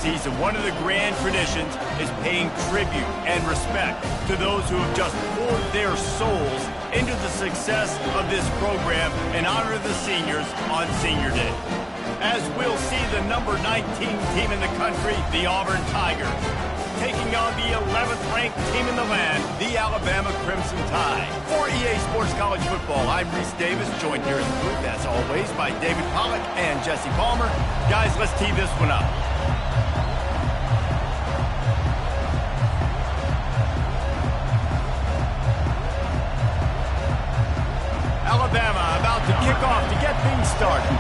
season, one of the grand traditions is paying tribute and respect to those who have just poured their souls into the success of this program and honor the seniors on Senior Day. As we'll see the number 19 team in the country, the Auburn Tigers, taking on the 11th ranked team in the land, the Alabama Crimson Tide. For EA Sports College Football, I'm Reese Davis, joined here in the booth, as always, by David Pollack and Jesse Palmer. Guys, let's tee this one up. Alabama about to kick off to get things started.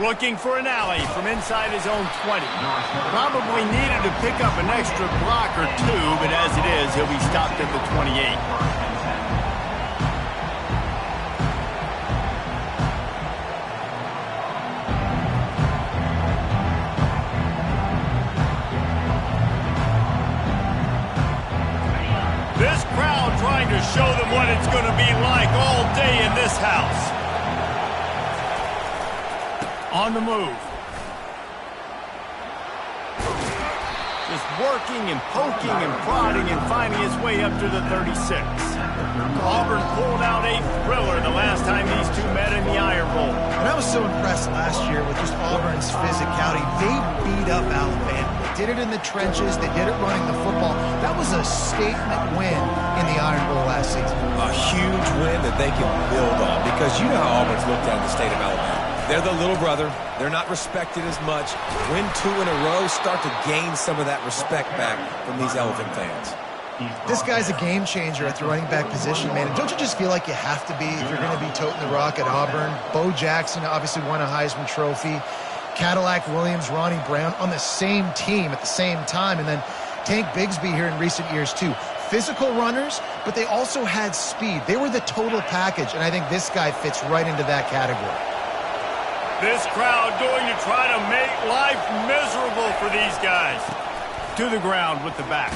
Looking for an alley from inside his own 20. Probably needed to pick up an extra block or two, but as it is, he'll be stopped at the 28. This crowd trying to show them what it's going to be like all day in this house. On the move. Just working and poking and prodding and finding his way up to the 36. Auburn pulled out a thriller the last time these two met in the Iron Bowl. And I was so impressed last year with just Auburn's physicality. They beat up Alabama. They did it in the trenches. They did it running the football. That was a statement win in the Iron Bowl last season. A huge win that they can build on, because you know how Auburn's looked at in the state of Alabama. They're the little brother. They're not respected as much. Win 2 in a row, start to gain some of that respect back from these Elephant fans. This guy's a game changer at the running back position, man. And don't you just feel like you have to be if you're going to be toting the rock at Auburn? Bo Jackson obviously won a Heisman Trophy. Cadillac Williams, Ronnie Brown on the same team at the same time. And then Tank Bigsby here in recent years, too. Physical runners, but they also had speed. They were the total package, and I think this guy fits right into that category. This crowd going to try to make life miserable for these guys. To the ground with the back.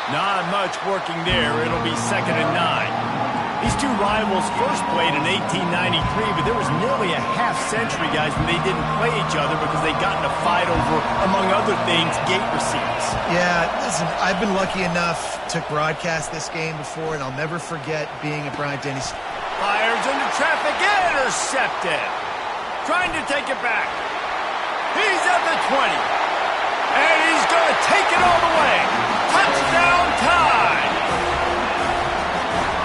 Not much working there. It'll be 2nd and 9. These two rivals first played in 1893, but there was nearly a half-century, guys, when they didn't play each other because they got in a fight over, among other things, gate receipts. Yeah, listen, I've been lucky enough to broadcast this game before, and I'll never forget being at Bryant-Denny. Fires into traffic, intercepted. Trying to take it back. He's at the 20. And he's going to take it all the way. Touchdown Tide.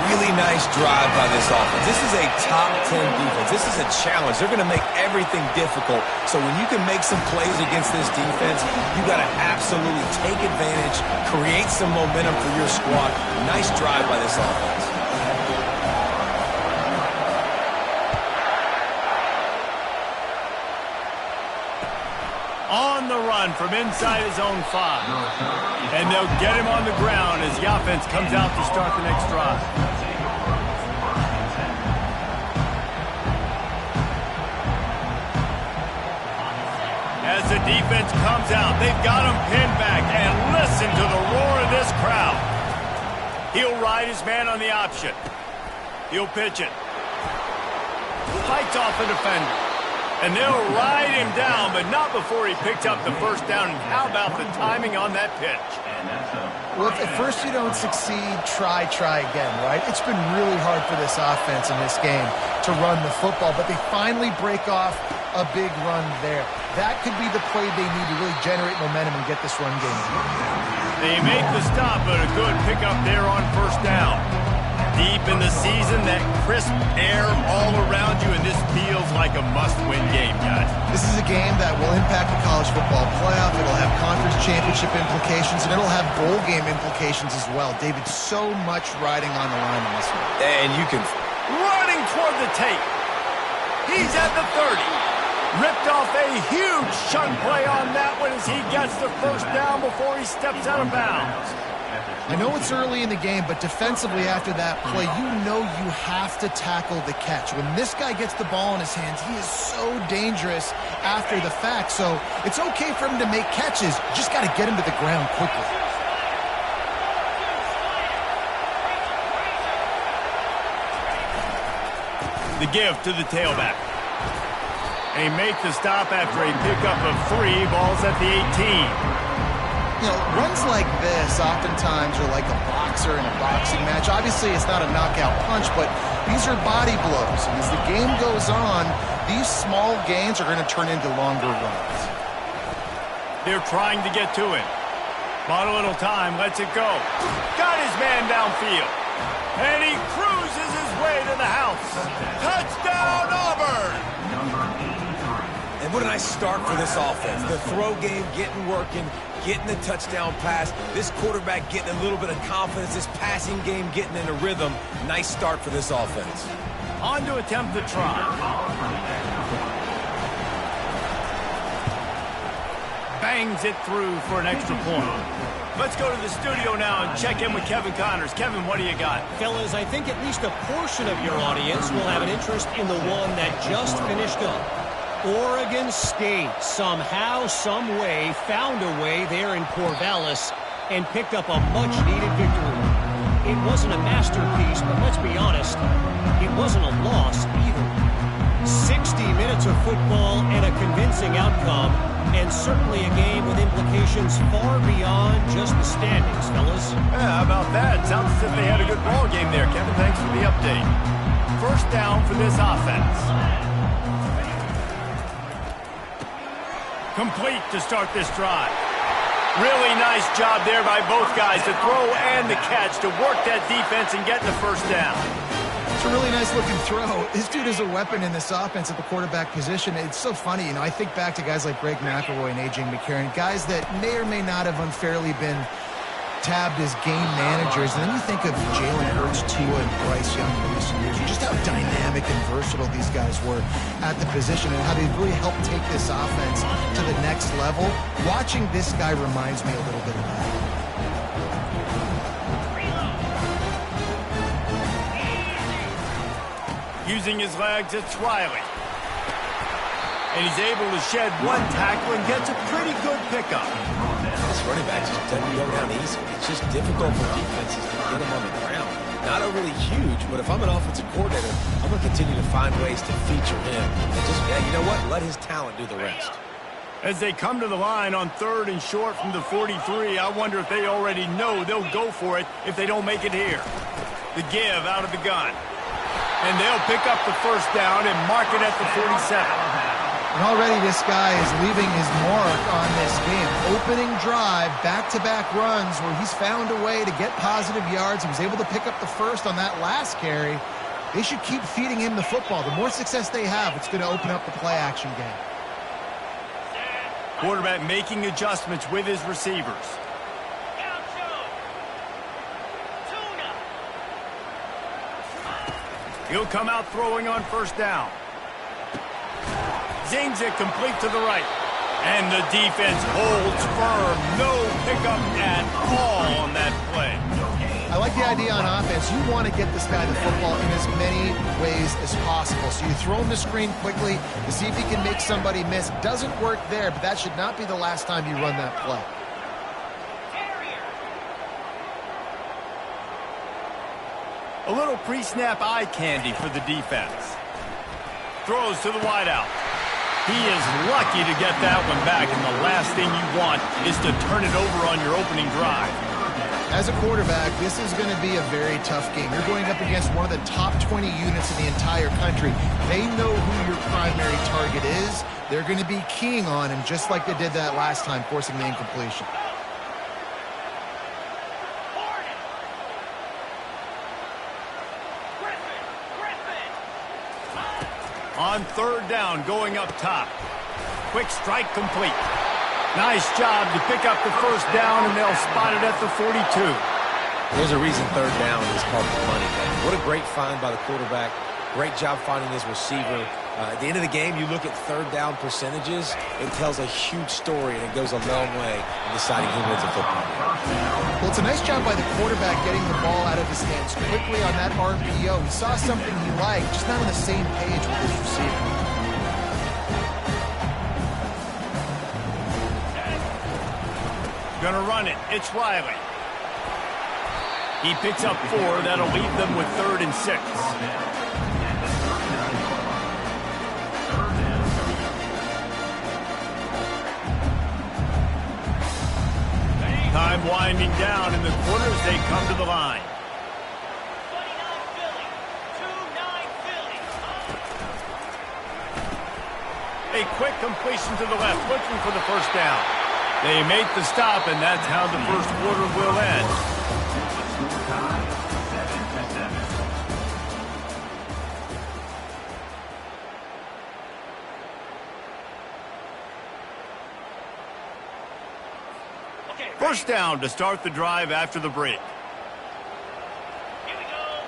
Really nice drive by this offense. This is a top 10 defense. This is a challenge. They're going to make everything difficult. So when you can make some plays against this defense, you got to absolutely take advantage, create some momentum for your squad. Nice drive by this offense. On the run from inside his own 5. And they'll get him on the ground as the offense comes out to start the next drive. As the defense comes out, they've got him pinned back, and listen to the roar of this crowd. He'll ride his man on the option. He'll pitch it. Fights off the defender. And they'll ride him down, but not before he picked up the first down. And how about the timing on that pitch? Well, if at first you don't succeed, try again, right? It's been really hard for this offense in this game to run the football, but they finally break off a big run there. That could be the play they need to really generate momentum and get this run game. They make the stop, but a good pickup there on first down. Deep in the season, that crisp air all around you, and this feels like a must-win game, guys. This is a game that will impact the college football playoff. It'll have conference championship implications, and it'll have bowl game implications as well. David, so much riding on the line in this one. And you can... Running toward the tape. He's at the 30. Ripped off a huge chunk play on that one as he gets the first down before he steps out of bounds. I know it's early in the game, but defensively after that play, you know you have to tackle the catch. When this guy gets the ball in his hands, he is so dangerous after the fact. So it's okay for him to make catches. You just got to get him to the ground quickly. The give to the tailback. They make the stop after a pickup of 3, balls at the 18. You know, runs like this oftentimes are like a boxer in a boxing match. Obviously, it's not a knockout punch, but these are body blows. And as the game goes on, these small gains are going to turn into longer runs. They're trying to get to it. Bought a little time, lets it go. Got his man downfield. And he cruises his way to the house. Touchdown, Auburn! And what a nice start for this offense. The throw game getting working, getting the touchdown pass. This quarterback getting a little bit of confidence. This passing game getting in a rhythm. Nice start for this offense. On to attempt the try. Bangs it through for an extra point. Let's go to the studio now and check in with Kevin Connors. Kevin, what do you got? Fellas, I think at least a portion of your audience will have an interest in the one that just finished up. Oregon State somehow, some way, found a way there in Corvallis and picked up a much-needed victory. It wasn't a masterpiece, but let's be honest, it wasn't a loss either. 60 minutes of football and a convincing outcome, and certainly a game with implications far beyond just the standings, fellas. Yeah, how about that? Sounds as if they had a good ball game there. Kevin, thanks for the update. First down for this offense. Complete to start this drive. Really nice job there by both guys, the throw and the catch, to work that defense and get the first down. It's a really nice-looking throw. This dude is a weapon in this offense at the quarterback position. It's so funny, you know, I think back to guys like Greg McElroy and A.J. McCarron, guys that may or may not have unfairly been tabbed as game managers. And then you think of Jalen Hurts, Tua, and Bryce Young in recent years, and just how dynamic and versatile these guys were at the position and how they really helped take this offense to the next level. Watching this guy reminds me a little bit of that. Using his legs, it's Riley. And he's able to shed one tackle and gets a pretty good pickup. This running back just doesn't go down easy. It's just difficult for defenses to get him on the ground. Not overly huge, but if I'm an offensive coordinator, I'm going to continue to find ways to feature him. And just, yeah, you know what? Let his talent do the rest. As they come to the line on 3rd and short from the 43, I wonder if they already know they'll go for it if they don't make it here. The give out of the gun. And they'll pick up the first down and mark it at the 47. And already this guy is leaving his mark on this game. Opening drive, back-to-back runs where he's found a way to get positive yards. He was able to pick up the first on that last carry. They should keep feeding him the football. The more success they have, it's going to open up the play-action game. Quarterback making adjustments with his receivers. He'll come out throwing on first down. Zings it complete to the right. And the defense holds firm. No pickup at all on that play. I like the idea on offense. You want to get this guy the football in as many ways as possible. So you throw him the screen quickly to see if he can make somebody miss. Doesn't work there, but that should not be the last time you run that play. A little pre-snap eye candy for the defense. Throws to the wideout. He is lucky to get that one back, and the last thing you want is to turn it over on your opening drive. As a quarterback, this is going to be a very tough game. You're going up against one of the top 20 units in the entire country. They know who your primary target is. They're going to be keying on him just like they did that last time, forcing the incompletion. On 3rd down, going up top. Quick strike complete. Nice job to pick up the first down, and they'll spot it at the 42. There's a reason 3rd down is called the money game. What a great find by the quarterback. Great job finding his receiver. At the end of the game, you look at third down percentages, it tells a huge story, and it goes a long way in deciding who wins a football game. Well, it's a nice job by the quarterback getting the ball out of his hands quickly on that RPO. He saw something he liked, just not on the same page with his receiver. Gonna run it. It's Riley. He picks up 4. That'll leave them with 3rd and 6. Time winding down in the quarters. They come to the line. 29 Philly. 2-9 Philly. A quick completion to the left, looking for the first down. They make the stop, and that's how the first quarter will end. First down to start the drive after the break. Here we go.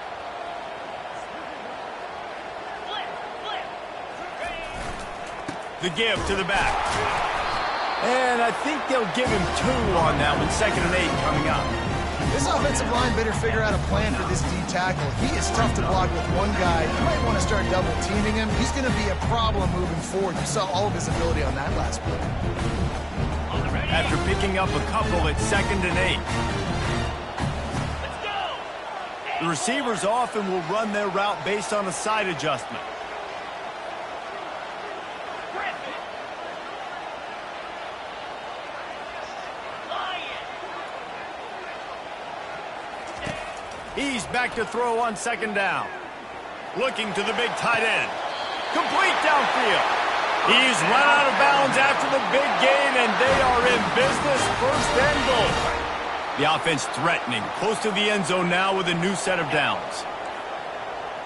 Flip. The give to the back. And I think they'll give him 2 on that one. 2nd and 8 coming up. This offensive line better figure out a plan for this D tackle. He is tough to block with one guy. You might want to start double teaming him. He's going to be a problem moving forward. You saw all of his ability on that last play. After picking up a couple at 2nd and 8. Let's go. The receivers often will run their route based on a side adjustment. He's back to throw on 2nd down. Looking to the big tight end. Complete downfield. He's run out of bounds after the big gain, and they are in business. 1st and goal. The offense threatening, close to the end zone now with a new set of downs.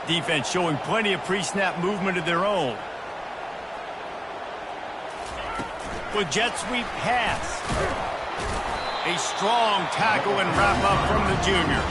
Defense showing plenty of pre-snap movement of their own. With jet sweep pass. A strong tackle and wrap up from the junior.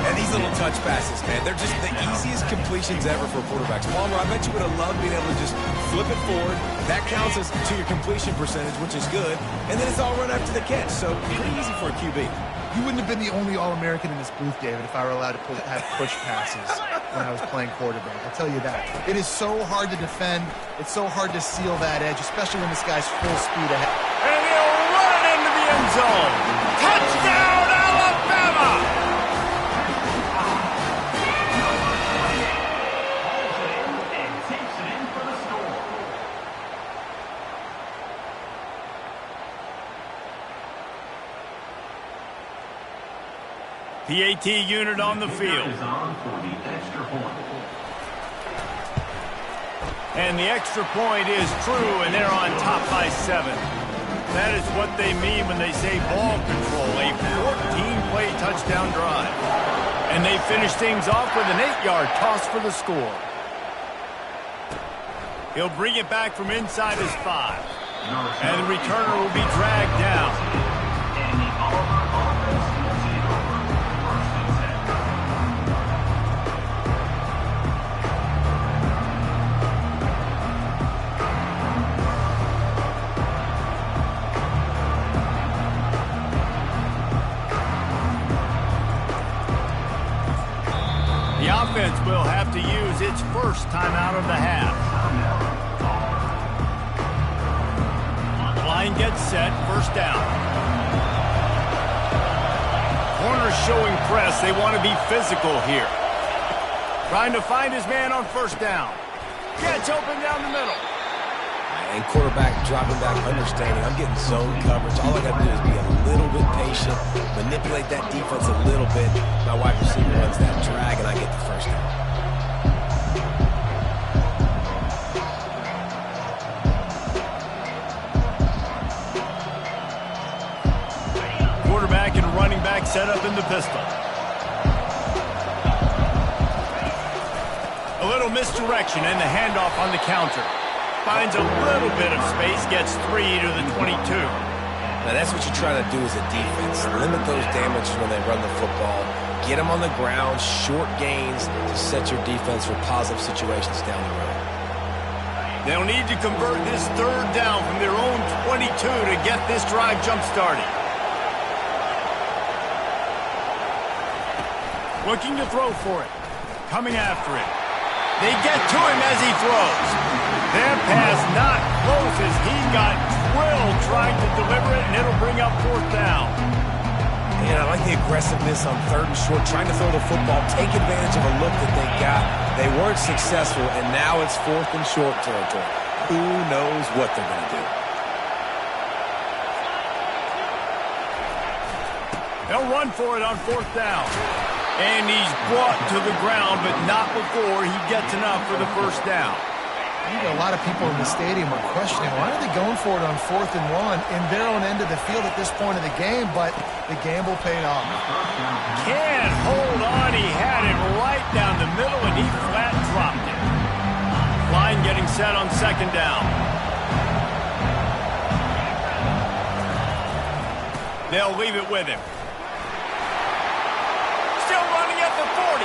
And these little touch passes, man, they're just the easiest completions ever for quarterbacks. Palmer, I bet you would have loved being able to just flip it forward. That counts as to your completion percentage, which is good. And then it's all run after the catch, so pretty easy for a QB. You wouldn't have been the only All-American in this booth, David, if I were allowed to have push passes when I was playing quarterback. I'll tell you that. It is so hard to defend. It's so hard to seal that edge, especially when this guy's full speed ahead. And he'll run it into the end zone. Touchdown, Alabama! PAT unit on the field. And the extra point is true, and they're on top by 7. That is what they mean when they say ball control, a 14-play touchdown drive. And they finish things off with an 8-yard toss for the score. He'll bring it back from inside his 5. And the returner will be dragged down. The offense will have to use its first timeout of the half. The line gets set, first down. Corners showing press. They want to be physical here. Trying to find his man on first down. Gets open down the middle. And quarterback dropping back, understanding I'm getting zone coverage. All I got to do is be a little bit patient, manipulate that defense a little bit. My wide receiver runs that drag, and I get the first down. Quarterback and running back set up in the pistol. A little misdirection and the handoff on the counter. Finds a little bit of space, gets 3 to the 22. Now that's what you try to do as a defense. Limit those damages when they run the football. Get them on the ground, short gains to set your defense for positive situations down the road. They'll need to convert this third down from their own 22 to get this drive jump-started. Looking to throw for it. Coming after it. They get to him as he throws. Their pass not close as he got drilled trying to deliver it, and it'll bring up fourth down. And I like the aggressiveness on third and short, trying to throw the football, take advantage of a look that they got. They weren't successful, and now it's fourth and short territory. Who knows what they're going to do? They'll run for it on fourth down. And he's brought to the ground, but not before he gets enough for the first down. I think a lot of people in the stadium are questioning, why are they going for it on 4th and 1 in their own end of the field at this point of the game, but the gamble paid off. Can't hold on. He had it right down the middle, and he flat dropped it. Line getting set on second down. They'll leave it with him. Still running at the 40.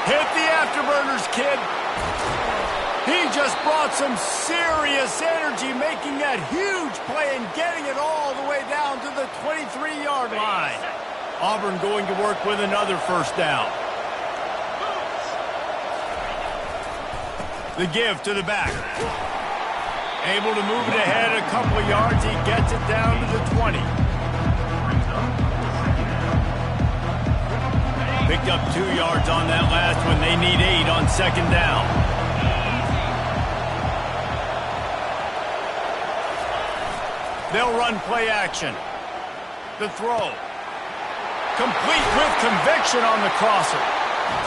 Hit the afterburners, kid. He just brought some serious energy, making that huge play and getting it all the way down to the 23-yard line. Auburn going to work with another first down. The give to the back. Able to move it ahead a couple of yards. He gets it down to the 20. Picked up 2 yards on that last one. They need 8 on second down. They'll run play action. The throw. Complete with conviction on the crosser.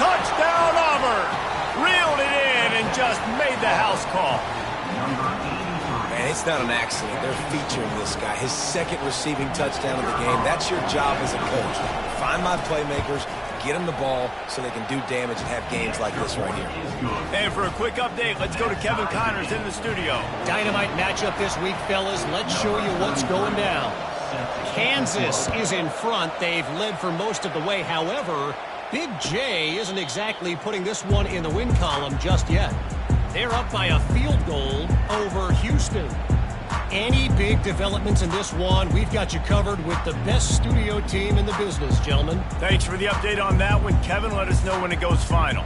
Touchdown Auburn. Reeled it in and just made the house call. Man, it's not an accident. They're featuring this guy. His second receiving touchdown of the game. That's your job as a coach. Find my playmakers, get them the ball so they can do damage and have games like this right here. And for a quick update, let's go to Kevin Connors in the studio. Dynamite matchup this week, fellas. Let's show you what's going down. Kansas is in front. They've led for most of the way. However, Big J isn't exactly putting this one in the win column just yet. They're up by a field goal over Houston. Any big developments in this one, we've got you covered with the best studio team in the business, gentlemen. Thanks for the update on that one, Kevin. Let us know when it goes final.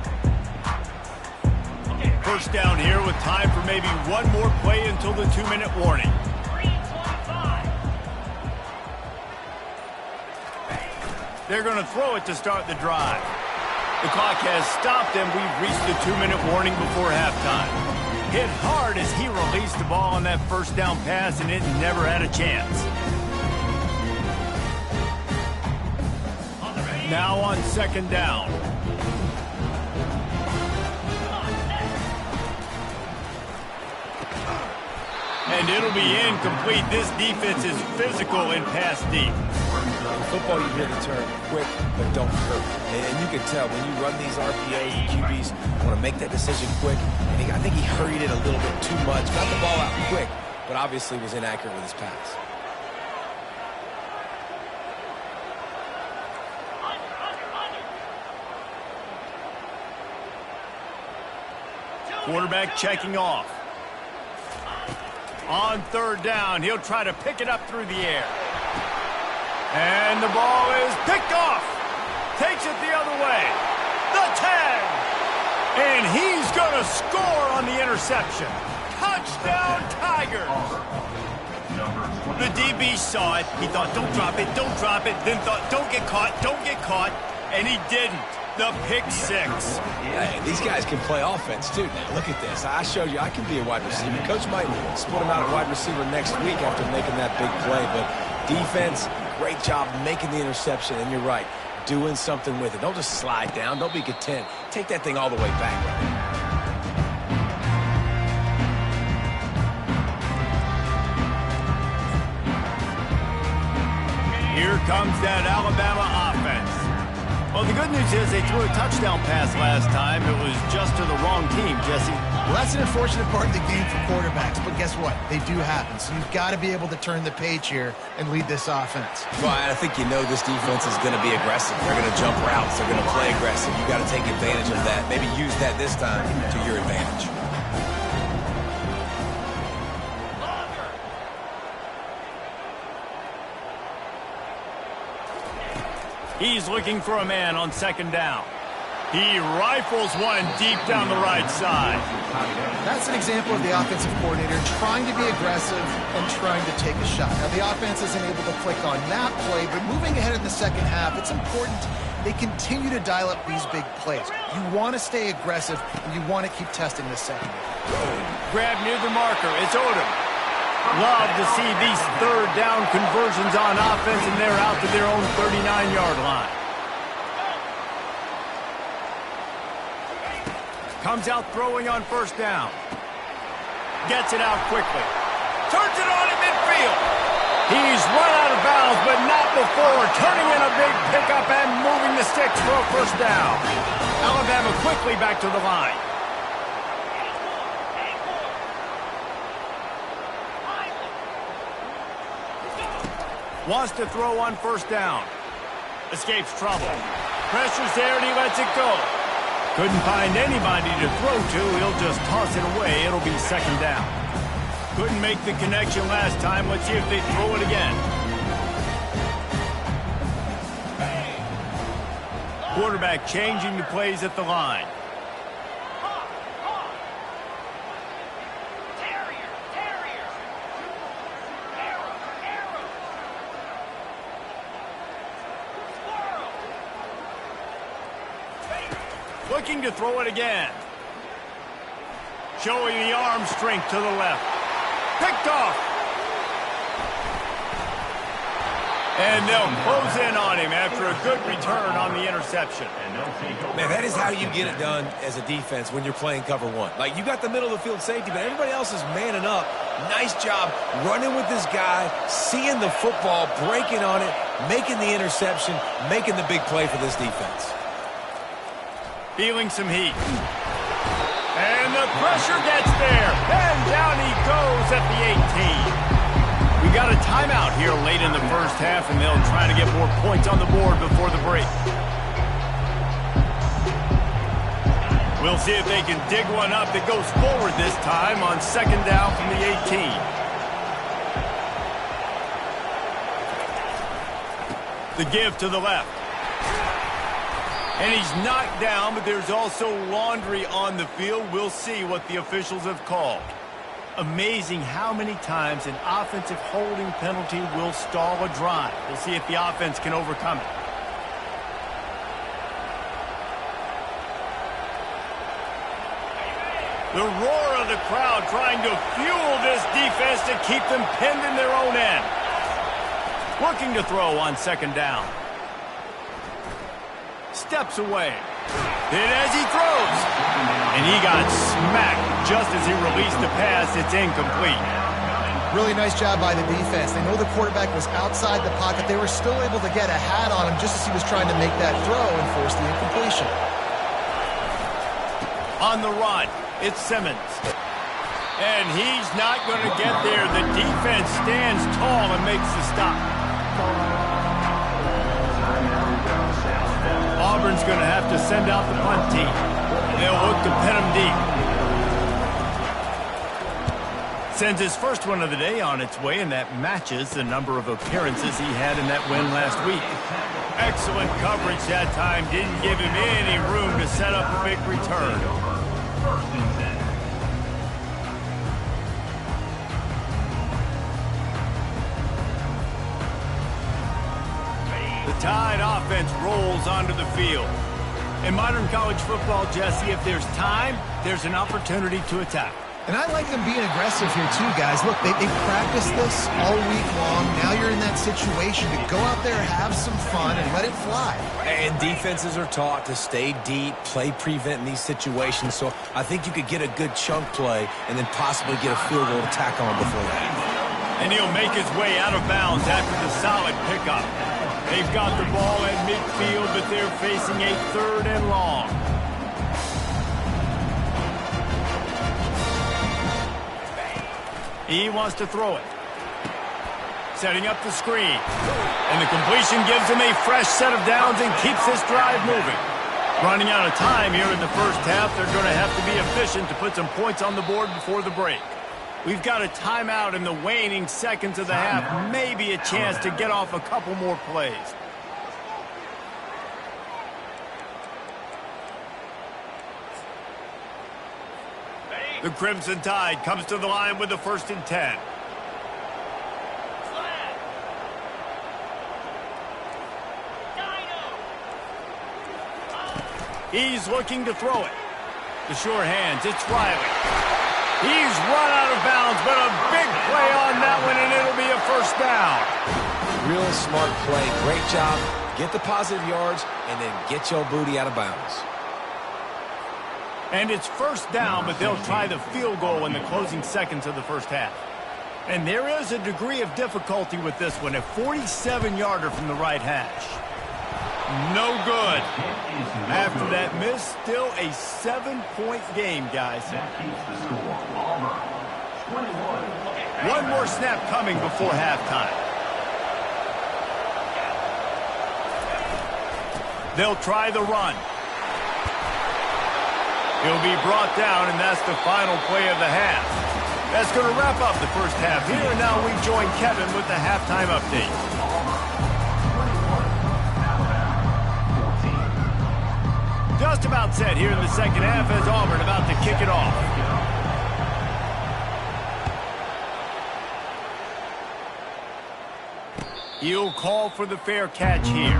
First down here with time for maybe one more play until the 2-minute warning. 3:25. They're going to throw it to start the drive. The clock has stopped, and we've reached the 2-minute warning before halftime. Hit hard as he released the ball on that first down pass, and it never had a chance. Now on second down. And it'll be incomplete. This defense is physical and pass deep. In football, you hear the term quick, but don't hurt. And you can tell when you run these RPOs and QBs want to make that decision quick. And I think he hurried it a little bit too much. Got the ball out quick, but obviously was inaccurate with his pass. Quarterback checking off. On third down, he'll try to pick it up through the air. And the ball is picked off. Takes it the other way. The 10. And he's going to score on the interception. Touchdown, Tigers. The DB saw it. He thought, don't drop it, don't drop it. Then thought, don't get caught, don't get caught. And he didn't. The pick six. Hey, these guys can play offense, too. Now, look at this. I showed you I can be a wide receiver. Coach might split him out at wide receiver next week after making that big play. But defense, great job making the interception. And you're right, doing something with it. Don't just slide down. Don't be content. Take that thing all the way back. Here comes that Alabama offense. Well, the good news is they threw a touchdown pass last time. It was just to the wrong team, Jesse. Well, that's an unfortunate part of the game for quarterbacks, but guess what? They do happen. So you've got to be able to turn the page here and lead this offense. Well, I think you know this defense is going to be aggressive. They're going to jump routes. They're going to play aggressive. You've got to take advantage of that. Maybe use that this time to your advantage. He's looking for a man on second down. He rifles one deep down the right side. That's an example of the offensive coordinator trying to be aggressive and trying to take a shot. Now, the offense isn't able to click on that play, but moving ahead in the second half, it's important they continue to dial up these big plays. You want to stay aggressive, and you want to keep testing the second. Grab near the marker. It's Odom. Love to see these third down conversions on offense, and they're out to their own 39-yard line. Comes out throwing on first down. Gets it out quickly. Turns it on in midfield. He's run out of bounds, but not before turning in a big pickup and moving the sticks for a first down. Alabama quickly back to the line. Wants to throw on first down. Escapes trouble. Pressure's there and he lets it go. Couldn't find anybody to throw to. He'll just toss it away. It'll be second down. Couldn't make the connection last time. Let's see if they throw it again. Quarterback changing the plays at the line. Looking to throw it again. Showing the arm strength to the left. Picked off. And they'll close in on him after a good return on the interception. Man, that is how you get it done as a defense when you're playing cover one. Like, you got the middle of the field safety, but everybody else is manning up. Nice job running with this guy, seeing the football, breaking on it, making the interception, making the big play for this defense. Feeling some heat. And the pressure gets there. And down he goes at the 18. We got a timeout here late in the first half, and they'll try to get more points on the board before the break. We'll see if they can dig one up that goes forward this time on second down from the 18. The give to the left. And he's knocked down, but there's also laundry on the field. We'll see what the officials have called. Amazing how many times an offensive holding penalty will stall a drive. We'll see if the offense can overcome it. The roar of the crowd trying to fuel this defense to keep them pinned in their own end. Looking to throw on second down. Steps away. And as he throws. And he got smacked just as he released the pass. It's incomplete. Really nice job by the defense. They know the quarterback was outside the pocket. They were still able to get a hat on him just as he was trying to make that throw and force the incompletion. On the run, it's Simmons. And he's not going to get there. The defense stands tall and makes the stop. Auburn's going to have to send out the punt team. They'll look to pin him deep. Sends his first one of the day on its way, and that matches the number of appearances he had in that win last week. Excellent coverage that time. Didn't give him any room to set up a big return. The Tide offense rolls onto the field. In modern college football, Jesse, if there's time, there's an opportunity to attack. And I like them being aggressive here too, guys. Look, they practiced this all week long. Now you're in that situation to go out there, have some fun, and let it fly. And defenses are taught to stay deep, play prevent in these situations. So I think you could get a good chunk play and then possibly get a field goal to tack on before that. And he'll make his way out of bounds after the solid pickup. They've got the ball at midfield, but they're facing a 3rd and long. He wants to throw it. Setting up the screen. And the completion gives him a fresh set of downs and keeps this drive moving. Running out of time here in the first half. They're going to have to be efficient to put some points on the board before the break. We've got a timeout in the waning seconds of the half. Maybe a chance to get off a couple more plays. The Crimson Tide comes to the line with the 1st and 10. He's looking to throw it. The sure hands, it's Riley. He's run out of bounds, but a big play on that one, and it'll be a 1st down. Real smart play. Great job. Get the positive yards, and then get your booty out of bounds. And it's 1st down, but they'll try the field goal in the closing seconds of the 1st half. And there is a degree of difficulty with this one, a 47-yarder from the right hash. No good. After that miss, still a 7-point game, guys. One more snap coming before halftime. They'll try the run. He'll be brought down, and that's the final play of the half. That's going to wrap up the 1st half here, and now we join Kevin with the halftime update. Just about set here in the 2nd half as Auburn about to kick it off. He'll call for the fair catch here.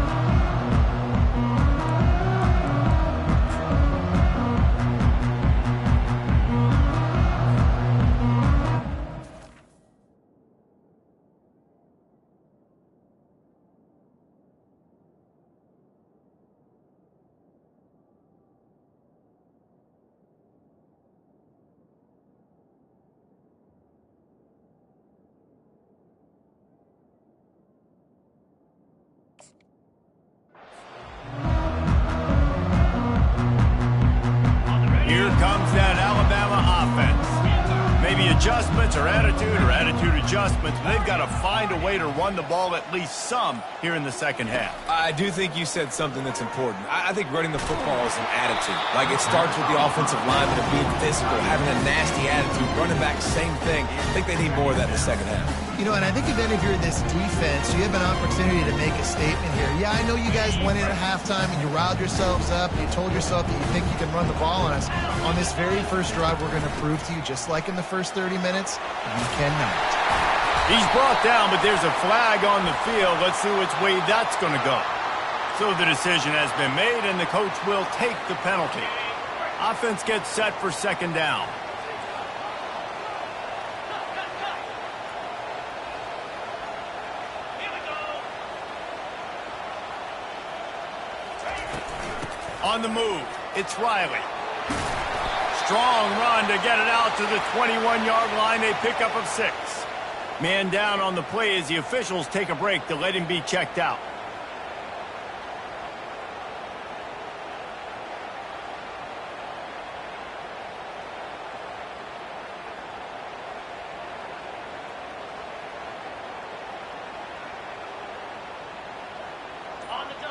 Here comes that Alabama offense. Maybe adjustments or attitude adjustments, but they've got to find a way to run the ball at least some here in the 2nd half. I do think you said something that's important. I think running the football is an attitude. Like, it starts with the offensive lineman of being physical, having a nasty attitude. Running back, same thing. I think they need more of that in the 2nd half. You know, and I think even if you're this defense, you have an opportunity to make a statement here. Yeah, I know you guys went in at halftime and you riled yourselves up and you told yourself that you think you can run the ball on us. On this very first drive, we're going to prove to you, just like in the first 30 minutes, you cannot. He's brought down, but there's a flag on the field. Let's see which way that's going to go. So the decision has been made, and the coach will take the penalty. Offense gets set for 2nd down. On the move, it's Riley. Strong run to get it out to the 21-yard line. A pickup of 6. Man down on the play as the officials take a break to let him be checked out.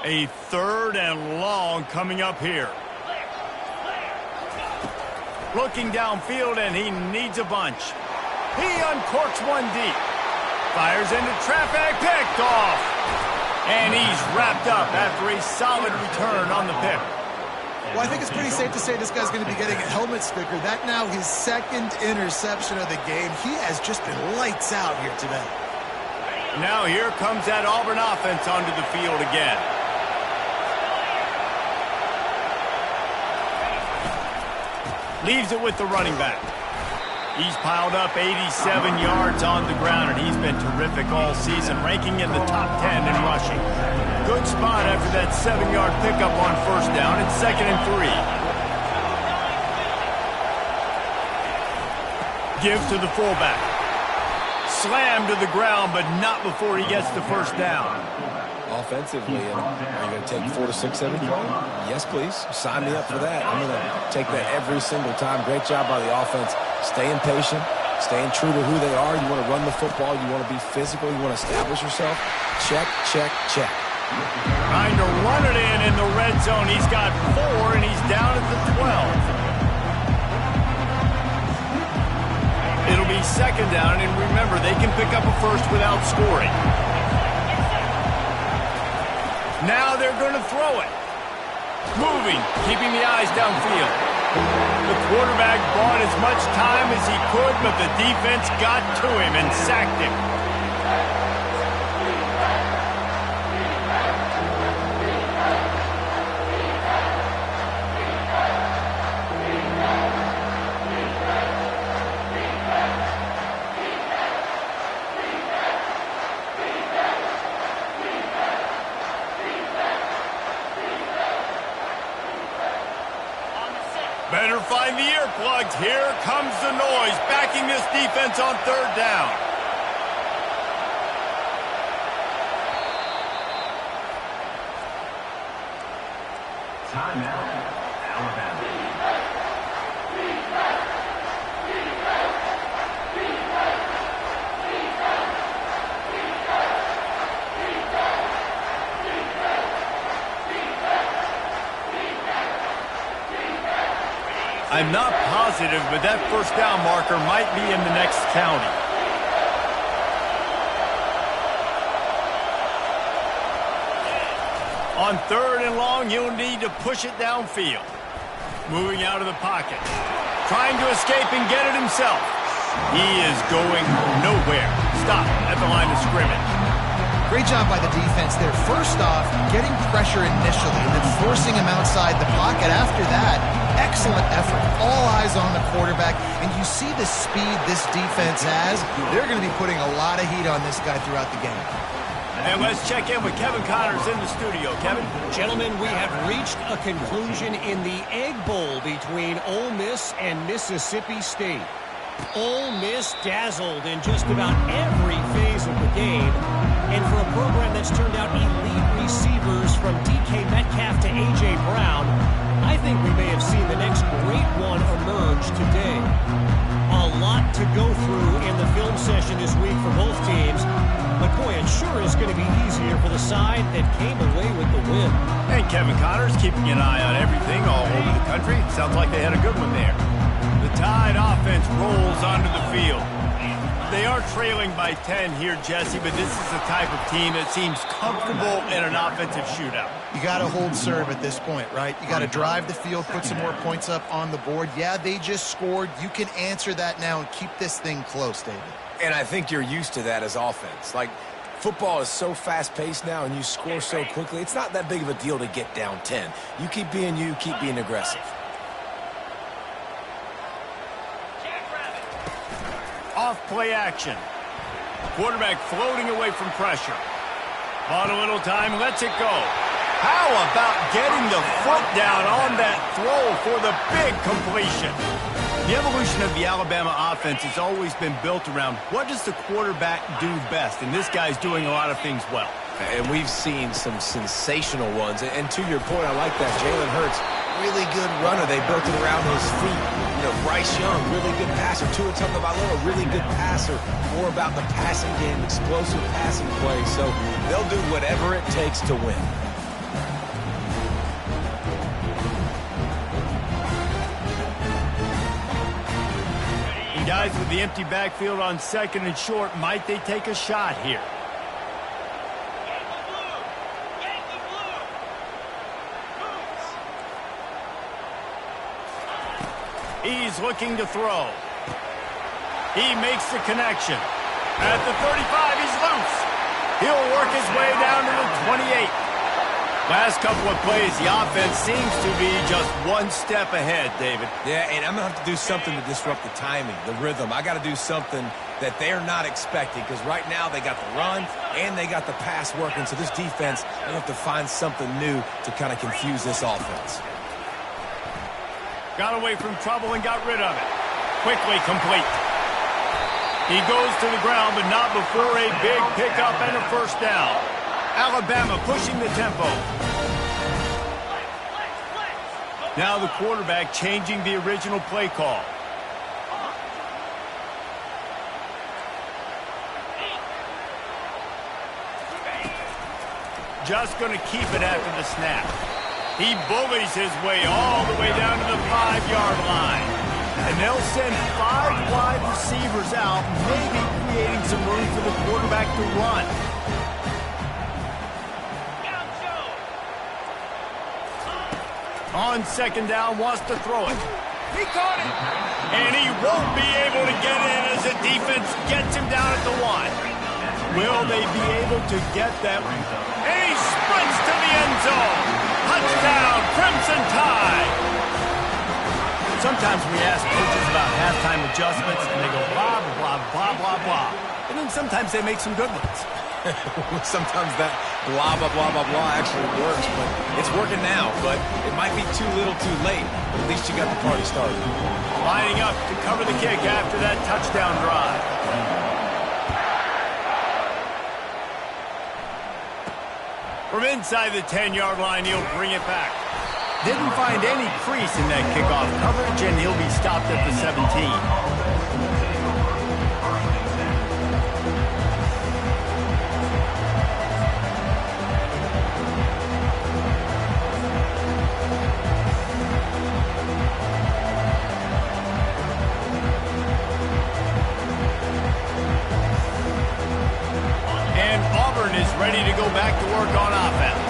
A 3rd and long coming up here. Looking downfield, and he needs a bunch. He uncorks one deep. Fires into traffic, picked off. And he's wrapped up after a solid return on the pick. Well, I think it's pretty safe to say this guy's going to be getting a helmet sticker. That now his 2nd interception of the game. He has just been lights out here today. Now here comes that Auburn offense onto the field again. Leaves it with the running back. He's piled up 87 yards on the ground, and he's been terrific all season, ranking in the top 10 in rushing. Good spot after that 7-yard pickup on 1st down. It's 2nd and 3. Give to the fullback. Slammed to the ground, but not before he gets the 1st down. Offensively, are you going to take 4 to 6 every play? Yes, please. Sign me up for that. I'm going to take that every single time. Great job by the offense. Staying patient, staying true to who they are. You want to run the football. You want to be physical. You want to establish yourself. Check, check, check. Trying to run it in the red zone. He's got 4, and he's down at the 12. It'll be 2nd down, and remember, they can pick up a 1st without scoring. Now they're going to throw it. Moving, keeping the eyes downfield. The quarterback bought as much time as he could, but the defense got to him and sacked him. Better find the earplugs. Here comes the noise, backing this defense on third down. Timeout, Alabama. I'm not positive, but that first down marker might be in the next county. On third and long, you'll need to push it downfield. Moving out of the pocket. Trying to escape and get it himself. He is going nowhere. Stop at the line of scrimmage. Great job by the defense there. First off, getting pressure initially and then forcing him outside the pocket. After that, excellent effort. All eyes on the quarterback. And you see the speed this defense has. They're going to be putting a lot of heat on this guy throughout the game. And let's check in with Kevin Connors in the studio. Kevin? Gentlemen, we have reached a conclusion in the Egg Bowl between Ole Miss and Mississippi State. Ole Miss dazzled in just about every phase of the game. And for a program that's turned out elite receivers from DK Metcalf to A.J. Brown, I think we may have seen the next great one emerge today. A lot to go through in the film session this week for both teams. But boy, it sure is going to be easier for the side that came away with the win. And Kevin Connors keeping an eye on everything all over the country. Sounds like they had a good one there. The Tide offense rolls onto the field. They are trailing by 10 here, Jesse, but this is the type of team that seems comfortable in an offensive shootout. You got to hold serve at this point, right? You got to drive the field, put some more points up on the board. Yeah, they just scored. You can answer that now and keep this thing close, David. And I think you're used to that as offense. Like, football is so fast-paced now and you score so quickly, it's not that big of a deal to get down 10. You keep being you, keep being aggressive. Off play action. Quarterback floating away from pressure. On a little time, lets it go. How about getting the foot down on that throw for the big completion? The evolution of the Alabama offense has always been built around what does the quarterback do best, and this guy's doing a lot of things well. And we've seen some sensational ones. And to your point, I like that. Jalen Hurts, really good runner. They built it around his feet. You know, Bryce Young, really good passer. Tua Tagovailoa, really good passer. More about the passing game, explosive passing play. So they'll do whatever it takes to win. And guys, with the empty backfield on second and short, might they take a shot here? He's looking to throw. He makes the connection. At the 35, he's loose. He'll work his way down to the 28. Last couple of plays, the offense seems to be just one step ahead, David. Yeah, and I'm going to have to do something to disrupt the timing, the rhythm. I got to do something that they're not expecting because right now they got the run and they got the pass working. So this defense, they have to find something new to kind of confuse this offense. Got away from trouble and got rid of it. Quickly complete. He goes to the ground, but not before a big pickup and a first down. Alabama pushing the tempo. Now the quarterback changing the original play call. Just going to keep it after the snap. He bullies his way all the way down to the 5-yard line. And they'll send 5 wide receivers out, maybe creating some room for the quarterback to run. On second down, wants to throw it. He caught it. And he won't be able to get in as the defense gets him down at the 1. Will they be able to get them? And he sprints to the end zone. Touchdown, Crimson Tide. Sometimes we ask coaches about halftime adjustments, and they go blah, blah, blah, blah, blah. And then sometimes they make some good ones. Sometimes that blah, blah, blah, blah, blah actually works, but it's working now. But it might be too little too late, but at least you got the party started. Lining up to cover the kick after that touchdown drive. From inside the 10-yard line, he'll bring it back. Didn't find any crease in that kickoff coverage, and he'll be stopped at the 17. Ready to go back to work on offense.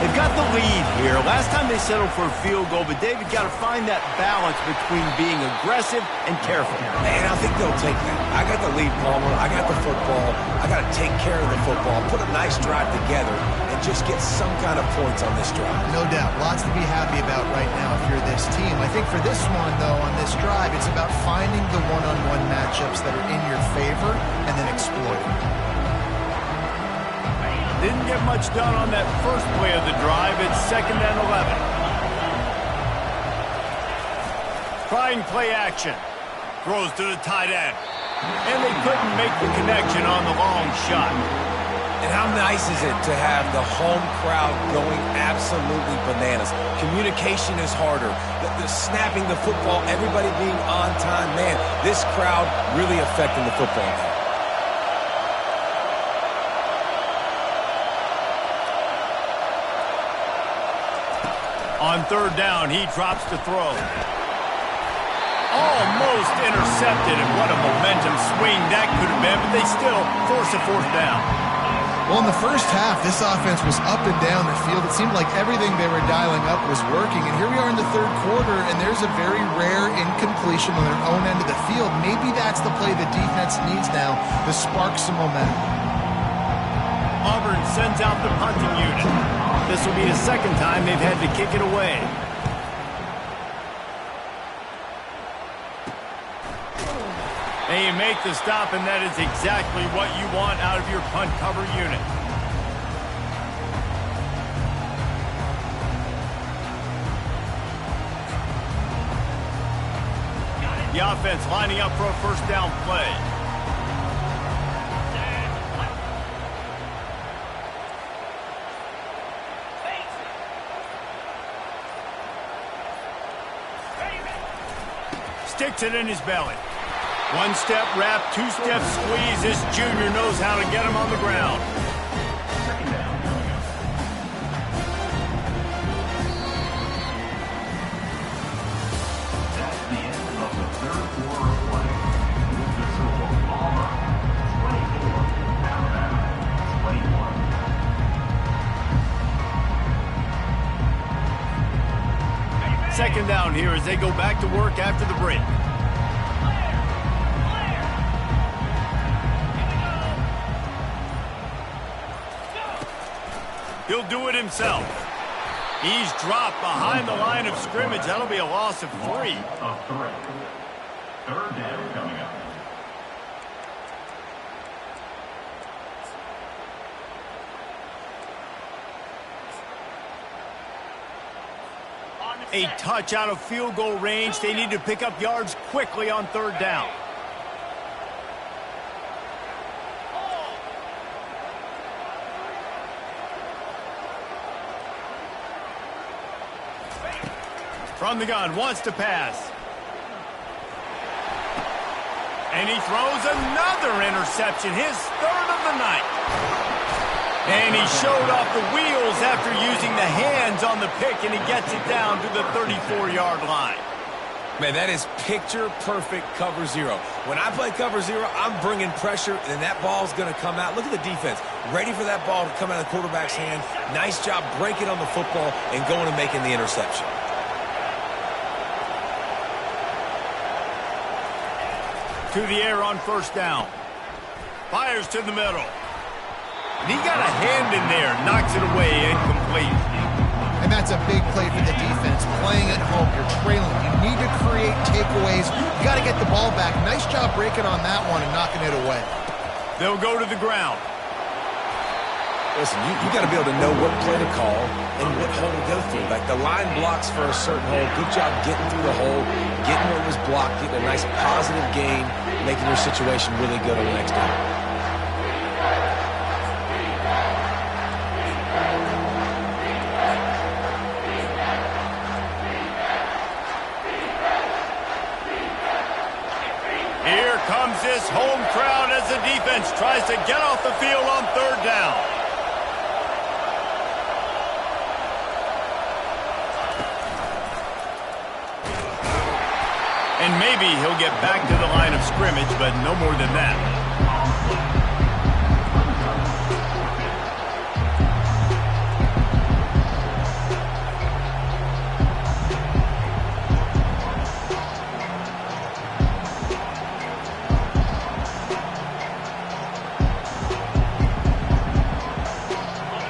They've got the lead here. Last time they settled for a field goal, but David got to find that balance between being aggressive and careful. And I think they'll take that. I got the lead, Palmer. I got the football. I got to take care of the football, put a nice drive together, and just get some kind of points on this drive. No doubt. Lots to be happy about right now if you're this team. I think for this one, though, on this drive, it's about finding the one-on-one matchups that are in your favor and then exploiting. Didn't get much done on that first play of the drive. It's 2nd and 11. Trying play action. Throws to the tight end. And they couldn't make the connection on the long shot. And how nice is it to have the home crowd going absolutely bananas? Communication is harder. The snapping the football, everybody being on time. Man, this crowd really affecting the football game. On 3rd down, he drops to throw. Almost intercepted, and what a momentum swing that could have been, but they still force a 4th down. Well, in the first half, this offense was up and down the field. It seemed like everything they were dialing up was working, and here we are in the 3rd quarter, and there's a very rare incompletion on their own end of the field. Maybe that's the play the defense needs now to spark some momentum. Auburn sends out the punting unit. This will be the 2nd time they've had to kick it away. And you make the stop, and that is exactly what you want out of your punt cover unit. The offense lining up for a 1st down play. Sticks it in his belly. 1-step wrap, 2-step squeeze. This junior knows how to get him on the ground. That's the end of the 3rd quarter of play. With the result, Auburn 24, Alabama 21. 2nd down here as they go back to work after the break. He'll do it himself. He's dropped behind the line of scrimmage. That'll be a loss of 3. Of 3. 3rd down coming up. A touch out of field goal range. They need to pick up yards quickly on 3rd down. From the gun, wants to pass. And he throws another interception, his 3rd of the night. And he showed off the wheels after using the hands on the pick, and he gets it down to the 34-yard line. Man, that is picture-perfect cover 0. When I play cover 0, I'm bringing pressure, and that ball's going to come out. Look at the defense. Ready for that ball to come out of the quarterback's hand. Nice job breaking on the football and going and making the interception. to the air on first down. Fires to the middle. And he got a hand in there, knocks it away, incomplete. And that's a big play for the defense. Playing at home, you're trailing. You need to create takeaways. You got to get the ball back. Nice job breaking on that one and knocking it away. They'll go to the ground. Listen, you got to be able to know what play to call and what hole to go through. Like the line blocks for a certain hole. Good job getting through the hole, getting what was blocked, getting a nice positive gain, making your situation really good on the next down. Here comes this home crowd as the defense tries to get off the field on third down. And maybe he'll get back to the line of scrimmage, but no more than that.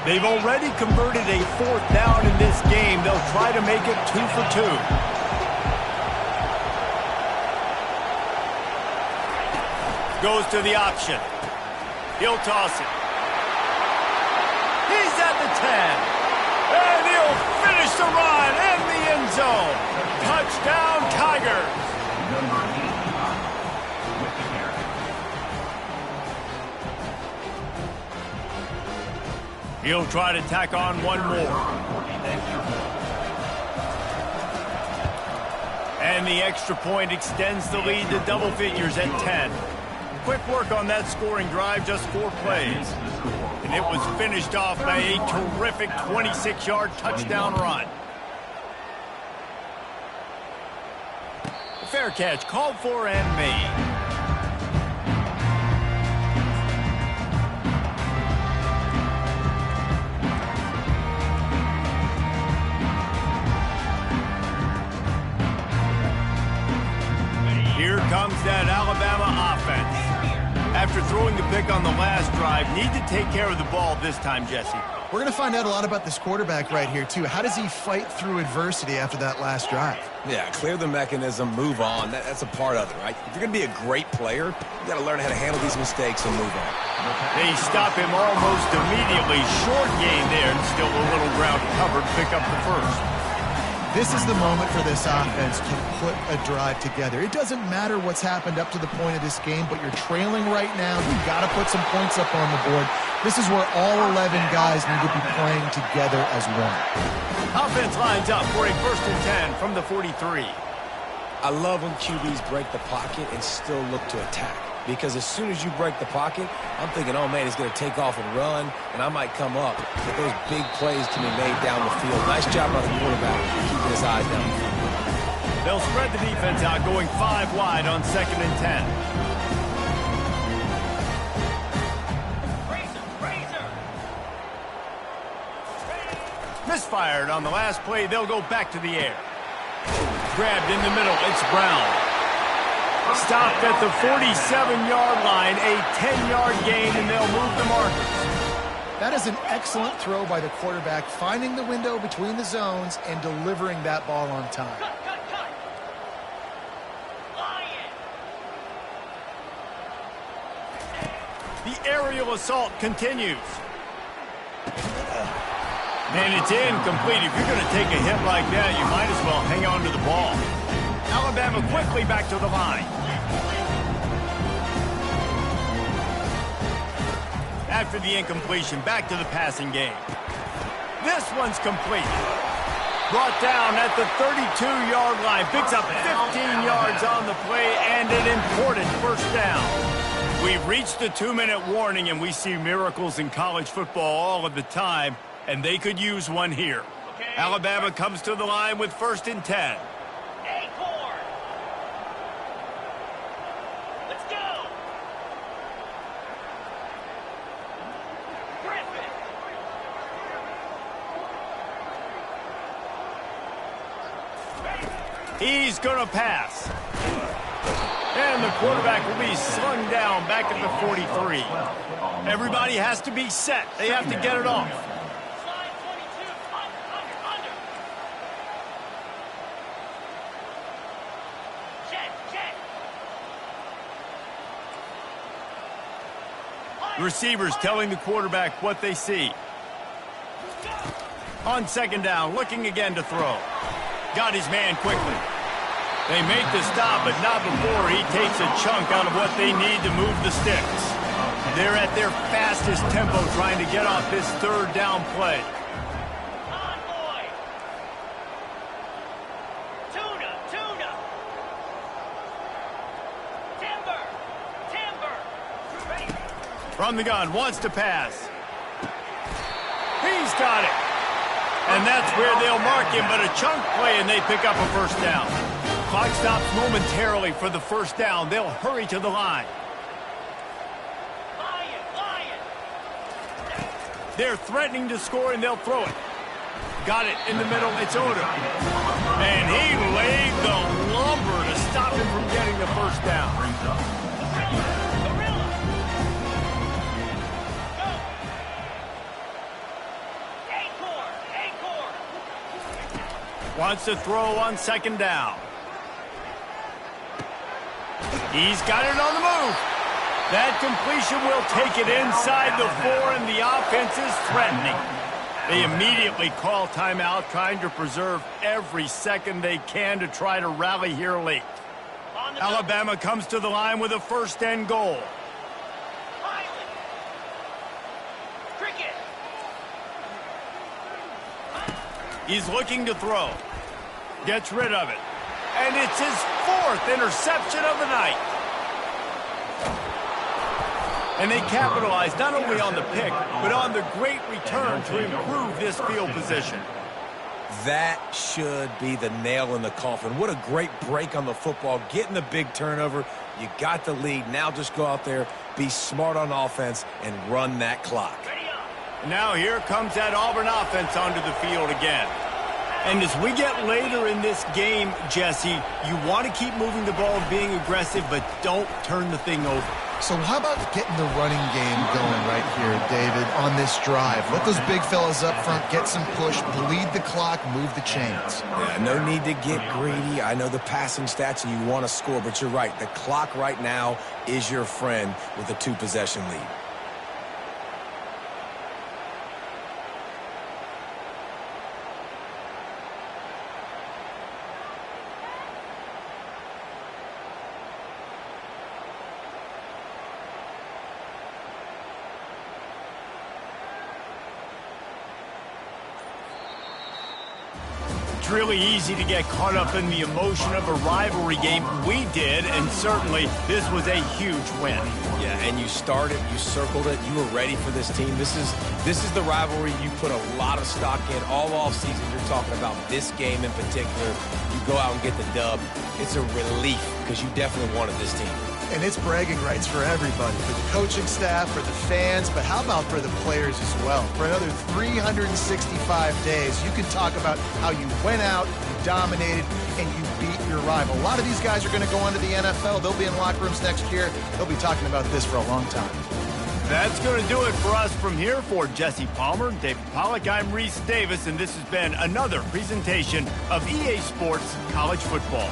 They've already converted a fourth down in this game. They'll try to make it 2 for 2. Goes to the option. He'll toss it. He's at the 10. And he'll finish the run in the end zone. Touchdown, Tigers. Number 85 with the carry. He'll try to tack on one more. And the extra point extends the lead to double figures at 10. Quick work on that scoring drive, just 4 plays. And it was finished off by a terrific 26-yard touchdown run. A fair catch called for and made. Here comes that Alabama offense. After throwing the pick on the last drive, need to take care of the ball this time, Jesse. We're going to find out a lot about this quarterback right here, too. How does he fight through adversity after that last drive? Yeah, clear the mechanism, move on. That's a part of it, right? If you're going to be a great player, you got to learn how to handle these mistakes and move on. They stop him almost immediately. Short gain there, and still a little ground covered. Pick up the first. This is the moment for this offense to put a drive together. It doesn't matter what's happened up to the point of this game, but you're trailing right now. You've got to put some points up on the board. This is where all 11 guys need to be playing together as one. Offense lines up for a 1st and 10 from the 43. I love when QBs break the pocket and still look to attack. Because as soon as you break the pocket, I'm thinking, oh, man, he's going to take off and run, and I might come up. But those big plays can be made down the field. Nice job by the quarterback keeping his eyes down the field. They'll spread the defense out, going 5 wide on 2nd and 10. Misfired on the last play. They'll go back to the air. Grabbed in the middle. It's Brown. Stopped at the 47-yard line, a 10-yard gain, and they'll move the markers. That is an excellent throw by the quarterback, finding the window between the zones and delivering that ball on time. The aerial assault continues. And it's incomplete. If you're going to take a hit like that, you might as well hang on to the ball. Alabama quickly back to the line. After the incompletion, back to the passing game. This one's complete. Brought down at the 32-yard line. Picks up 15 yards on the play and an important 1st down. We've reached the 2-minute warning, and we see miracles in college football all of the time, and they could use one here. Alabama comes to the line with 1st and 10. He's going to pass. And the quarterback will be slung down back at the 43. Everybody has to be set. They have to get it off. Receivers telling the quarterback what they see. On second down, looking again to throw. Got his man quickly. They make the stop, but not before he takes a chunk out of what they need to move the sticks. They're at their fastest tempo trying to get off this third down play. From the gun, wants to pass. He's got it. And that's where they'll mark him, but a chunk play, and they pick up a first down. Clock stops momentarily for the first down. They'll hurry to the line. They're threatening to score, and they'll throw it. Got it in the middle. It's Oda. And he laid the lumber to stop him from getting the first down. Wants to throw on second down. He's got it on the move. That completion will take it inside the 4, and the offense is threatening. They immediately call timeout, trying to preserve every second they can to try to rally here late. Alabama comes to the line with a first and goal. He's looking to throw. Gets rid of it. And it's his 4th interception of the night. And they capitalize not only on the pick, but on the great return to improve this field position. That should be the nail in the coffin. What a great break on the football. Getting the big turnover. You got the lead. Now just go out there, be smart on offense, and run that clock. Now here comes that Auburn offense onto the field again. And as we get later in this game, Jesse, you want to keep moving the ball and being aggressive, but don't turn the thing over. So how about getting the running game going right here, David, on this drive? Let those big fellas up front get some push, bleed the clock, move the chains. Yeah, no need to get greedy. I know the passing stats and you want to score, but you're right. The clock right now is your friend with a 2-possession lead. Really easy to get caught up in the emotion of a rivalry game. We did, and certainly this was a huge win. Yeah, and you started, you circled it, you were ready for this team. This is the rivalry you put a lot of stock in all offseason. You're talking about this game in particular. You go out and get the dub. It's a relief because you definitely wanted this team. And it's bragging rights for everybody, for the coaching staff, for the fans, but how about for the players as well? For another 365 days, you can talk about how you went out, you dominated, and you beat your rival. A lot of these guys are going to go on to the NFL. They'll be in locker rooms next year. They'll be talking about this for a long time. That's going to do it for us from here. For Jesse Palmer, David Pollack, I'm Reese Davis, and this has been another presentation of EA Sports College Football.